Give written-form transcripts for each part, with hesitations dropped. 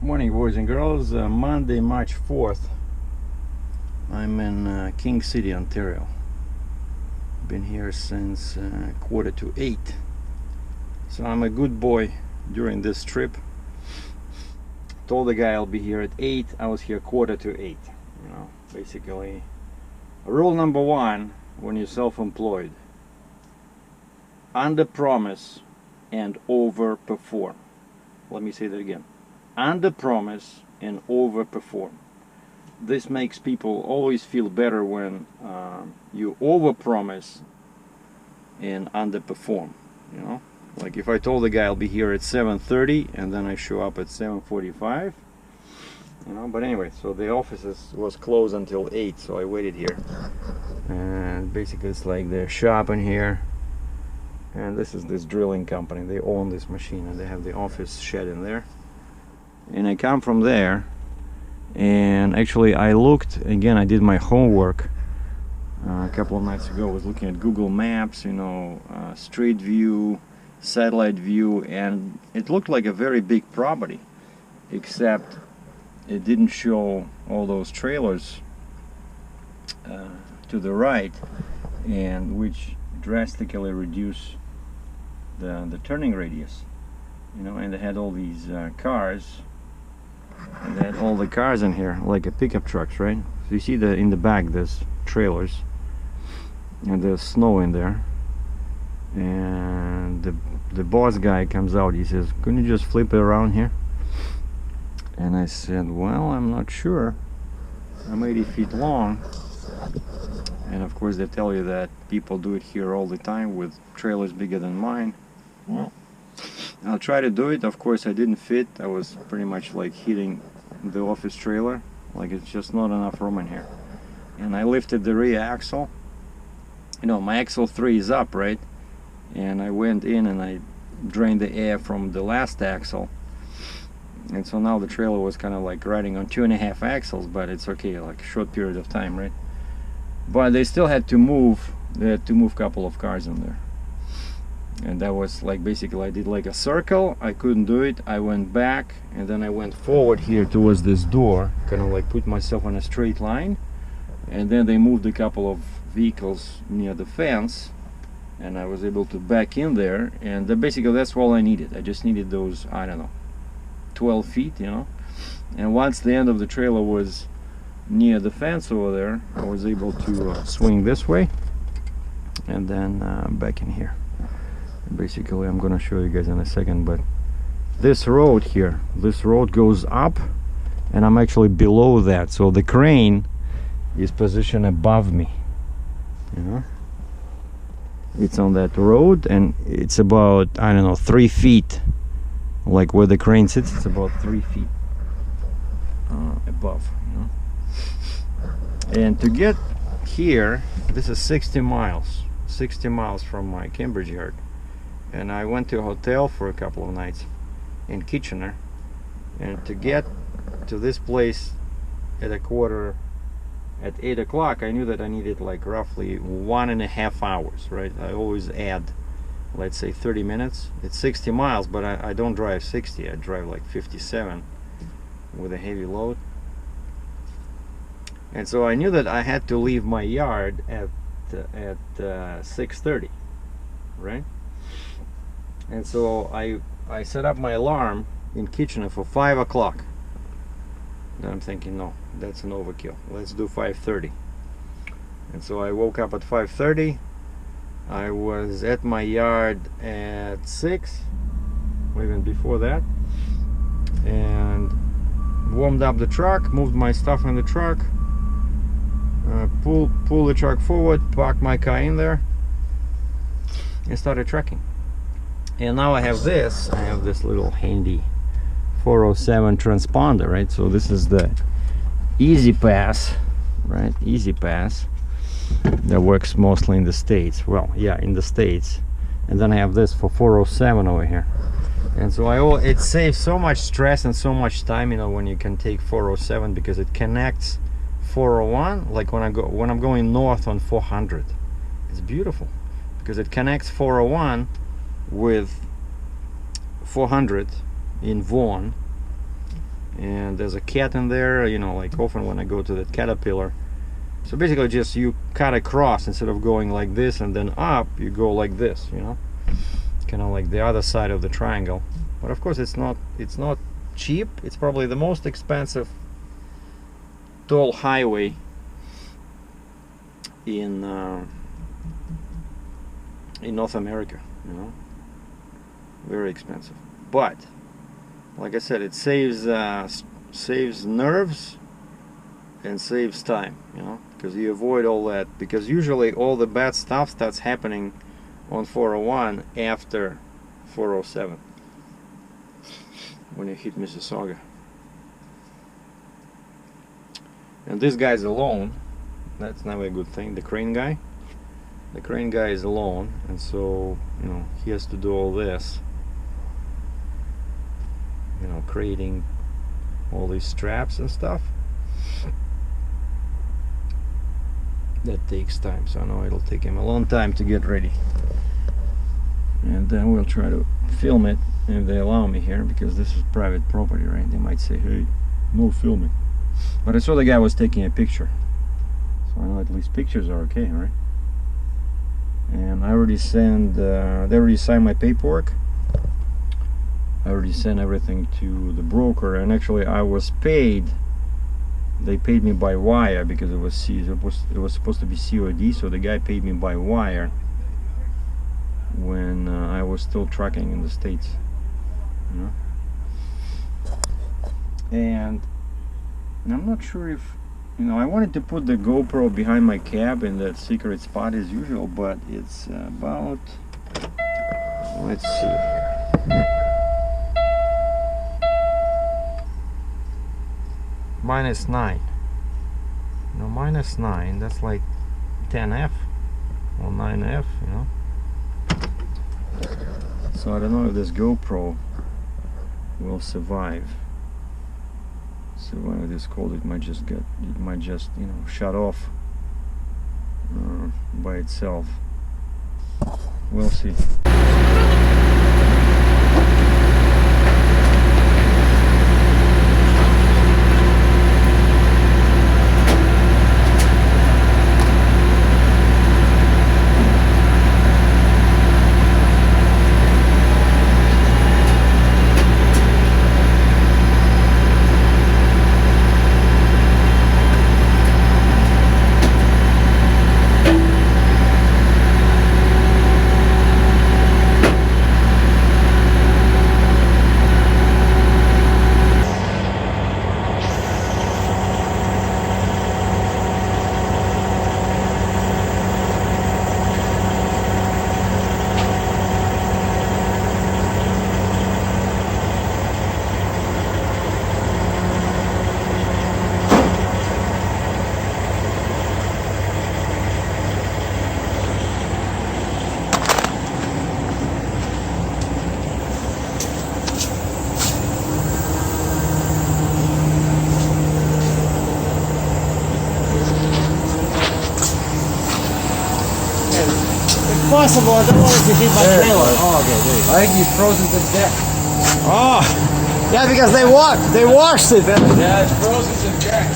Morning, boys and girls. Monday, March 4th. I'm in King City, Ontario. Been here since 7:45. So I'm a good boy during this trip. Told the guy I'll be here at 8. I was here 7:45. You know, basically, rule number one when you're self-employed: under promise and over perform. Let me say that again. Under promise and over perform. This makes people always feel better when you over promise and underperform. You know, like if I told the guy I'll be here at 7:30 and then I show up at 7:45. You know, but anyway, so the office was closed until 8, so I waited here. And basically, it's like the shop in here, and this is this drilling company. They own this machine, and they have the office shed in there. And I come from there, and actually I looked again. I did my homework a couple of nights ago. I was looking at Google Maps, you know, street view, satellite view, and it looked like a very big property, except it didn't show all those trailers to the right, and which drastically reduce the turning radius, you know. And they had all these cars. And they had all the cars in here, like a pickup trucks, right? So you see in the back there's trailers, and there's snow in there. And the boss guy comes out. He says, "Can you just flip it around here?" And I said, "Well, I'm not sure. I'm 80 feet long." And of course they tell you that people do it here all the time with trailers bigger than mine. Well, I'll try to do it. Of course I didn't fit. I was pretty much like hitting the office trailer. Like, it's just not enough room in here. And I lifted the rear axle. You know, my axle 3 is up, right? And I went in and I drained the air from the last axle. And so now the trailer was kind of like riding on 2.5 axles, but it's okay, like a short period of time, right? But they still had to move. They had to move a couple of cars in there. And that was like, basically I did like a circle. I couldn't do it. I went back, and then I went forward here towards this door, kind of like put myself on a straight line. And then they moved a couple of vehicles near the fence, and I was able to back in there. And basically that's all I needed. I just needed those, I don't know, 12 feet, you know. And once the end of the trailer was near the fence over there, I was able to swing this way and then back in here. Basically, I'm gonna show you guys in a second, but this road here, this road goes up, and I'm actually below that, so the crane is positioned above me, you know. It's on that road, and it's about, I don't know, 3 feet, like where the crane sits. It's about 3 feet above, you know. And to get here, this is 60 miles from my Cambridge yard. And I went to a hotel for a couple of nights in Kitchener, and to get to this place at 8 o'clock, I knew that I needed like roughly 1.5 hours, right? I always add, let's say, 30 minutes. It's 60 miles, but I don't drive 60. I drive like 57 with a heavy load. And so I knew that I had to leave my yard at 6:30, right? And so I set up my alarm in Kitchener for 5 o'clock. Then I'm thinking, no, that's an overkill. Let's do 5:30. And so I woke up at 5:30. I was at my yard at 6, or even before that, and warmed up the truck, moved my stuff in the truck, pull the truck forward, parked my car in there, and started trekking. And now I have this little handy 407 transponder, right? So this is the Easy Pass, right? Easy Pass that works mostly in the States. Well, yeah, in the States. And then I have this for 407 over here. And so it saves so much stress and so much time, you know, when you can take 407, because it connects 401, like when I'm going north on 400. It's beautiful because it connects 401 with 400 in Vaughan, and there's a cat in there, you know, like often when I go to that caterpillar. So basically just you cut across, instead of going like this and then up, you go like this, you know, kind of like the other side of the triangle. But of course it's not cheap. It's probably the most expensive toll highway in North America, you know, very expensive. But like I said, it saves nerves and saves time, you know, because you avoid all that, because usually all the bad stuff starts happening on 401 after 407 when you hit Mississauga. And this guy's alone. That's never a good thing. The crane guy is alone, and so, you know, he has to do all this, you know, creating all these straps and stuff. That takes time, so I know it'll take him a long time to get ready. And then we'll try to film it if they allow me here, because this is private property, right? They might say, hey, no filming. But I saw the guy was taking a picture, so I know at least pictures are okay, right? And I already sent, they already signed my paperwork. I already sent everything to the broker, and actually I was paid. They paid me by wire because it was supposed to be COD, so the guy paid me by wire when I was still trucking in the States, you know? And I'm not sure if, you know, I wanted to put the GoPro behind my cab in that secret spot as usual, but it's about, let's see here, -9. No, -9, that's like 10F or 9F, you know. So I don't know if this GoPro will survive this cold. It might just you know, shut off by itself. We'll see. Possible, I don't want it to hit my trailer. Oh, okay, there you go. I think he's frozen to death. Oh, yeah, because they washed it. Yeah, it's frozen to death.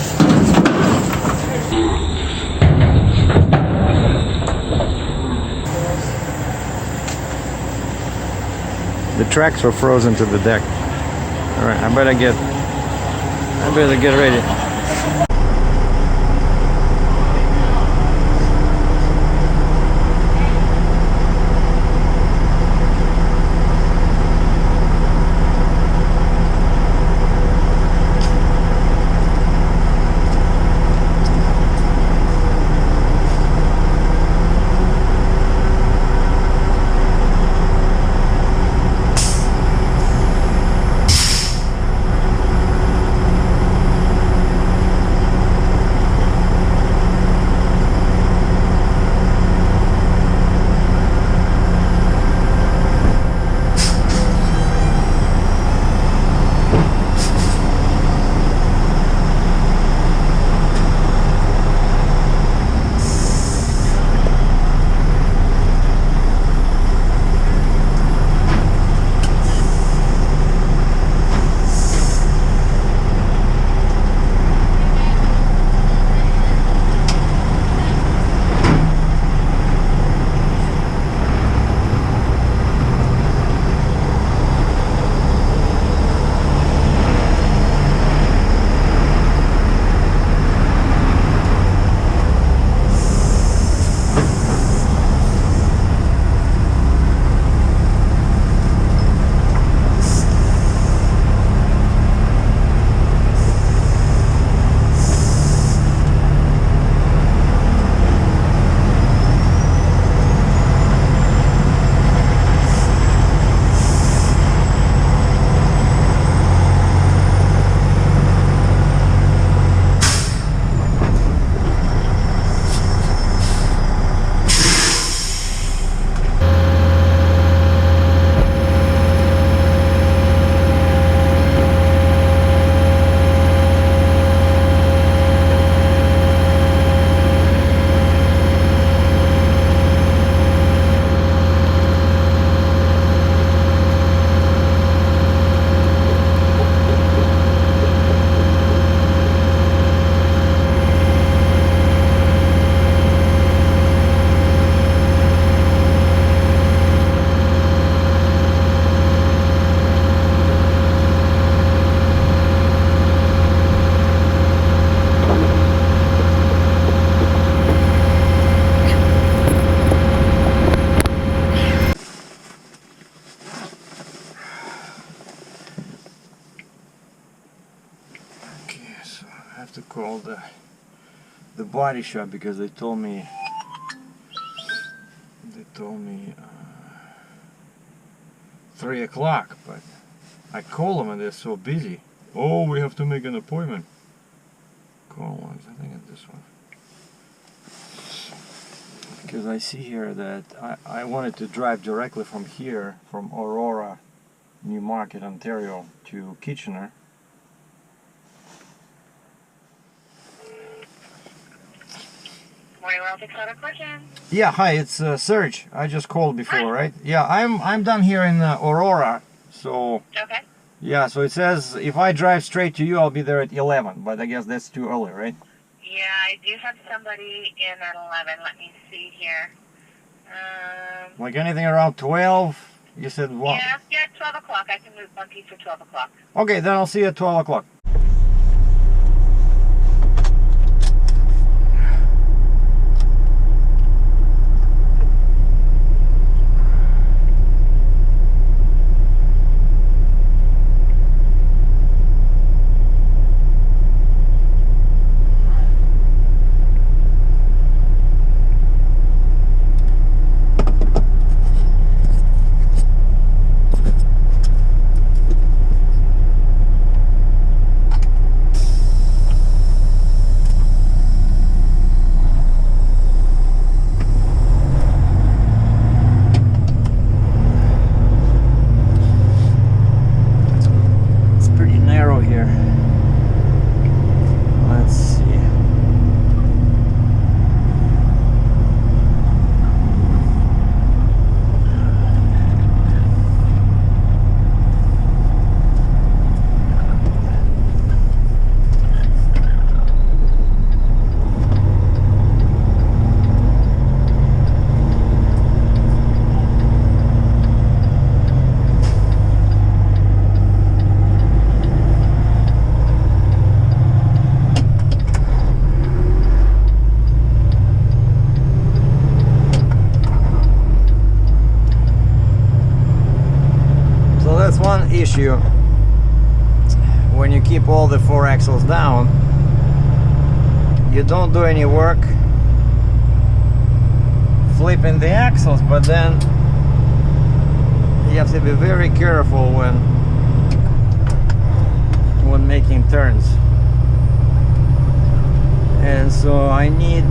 The tracks were frozen to the deck. All right, I better get ready. have to call the body shop because they told me 3 o'clock, but I call them and they're so busy. Oh, we have to make an appointment. Call ones, I think it's this one. Because I see here that I wanted to drive directly from here, from Aurora, Newmarket, Ontario to Kitchener. Yeah, hi, it's Serge. I just called before, hi. Right? Yeah, I'm done here in Aurora, so... Okay. Yeah, so it says if I drive straight to you, I'll be there at 11, but I guess that's too early, right? Yeah, I do have somebody in at 11. Let me see here. Like anything around 12? You said what? Yeah, 12 o'clock. I can move monkey for 12 o'clock. Okay, then I'll see you at 12 o'clock. Issue when you keep all the 4 axles down, you don't do any work flipping the axles, but then you have to be very careful when making turns. And so I need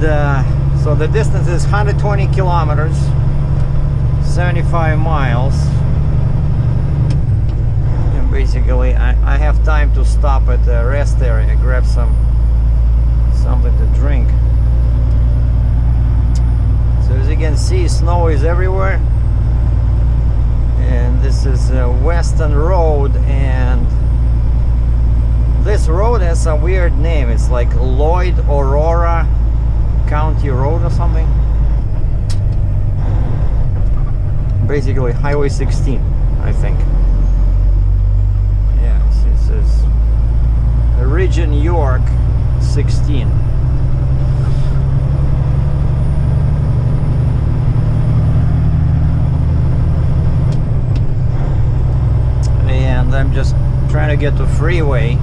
so the distance is 120 kilometers, 75 miles. Basically, I have time to stop at the rest area, grab something to drink. So as you can see, snow is everywhere, and this is a Western Road, and this road has some weird name. It's like Lloyd Aurora County Road or something. Basically, Highway 16, I think. Is Region York 16. And I'm just trying to get to freeway,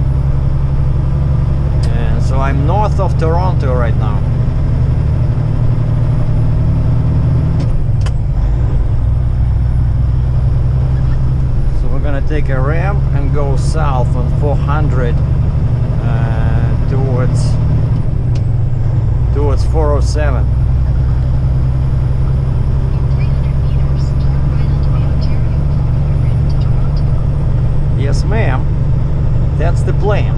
and so I'm north of Toronto right now. We're gonna take a ramp and go south on 400 towards 407. Yes, ma'am. That's the plan.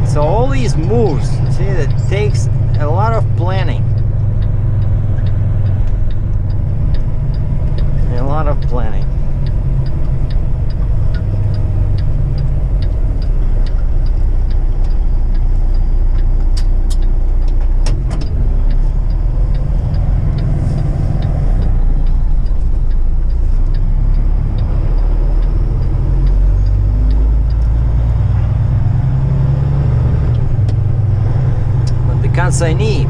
So all these moves, see, it takes a lot of planning. A lot of planning. Consignee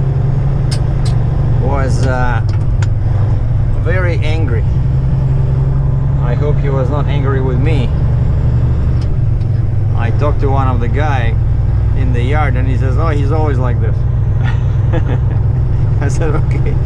was very angry. I hope he was not angry with me. I talked to one of the guy in the yard and he says, oh, he's always like this. I said, okay.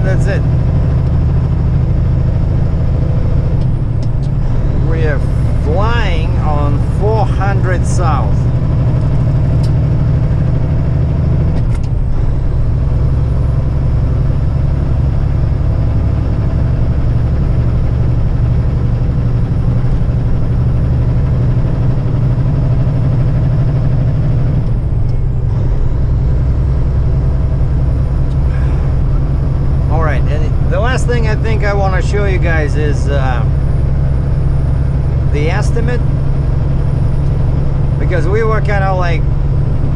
That's it. We are flying on 400 south. Thing I think I want to show you guys is the estimate, because we were kind of like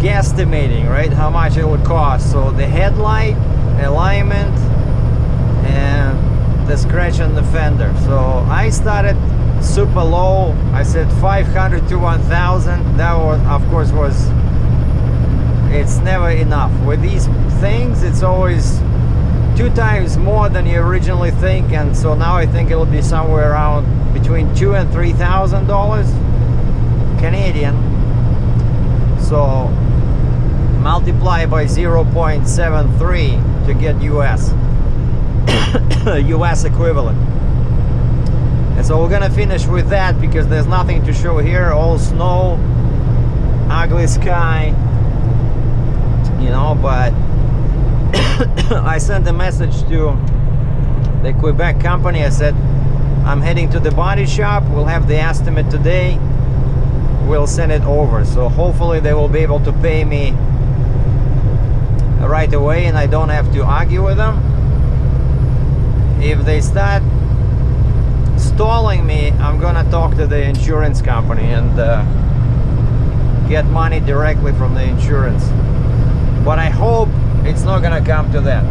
guesstimating, right, how much it would cost. So the headlight, alignment, and the scratch on the fender. So I started super low. I said 500 to 1,000. That was, of course, it's never enough with these things. It's always 2 times more than you originally think, and so now I think it'll be somewhere around between $2,000 and $3,000 Canadian. So multiply by 0.73 to get US US equivalent. And so we're gonna finish with that because there's nothing to show here. All snow, ugly sky, you know. But I sent a message to the Quebec company. I said, I'm heading to the body shop. We'll have the estimate today. We'll send it over. So hopefully they will be able to pay me right away and I don't have to argue with them. If they start stalling me, I'm gonna talk to the insurance company and get money directly from the insurance. But I hope it's not gonna come to that.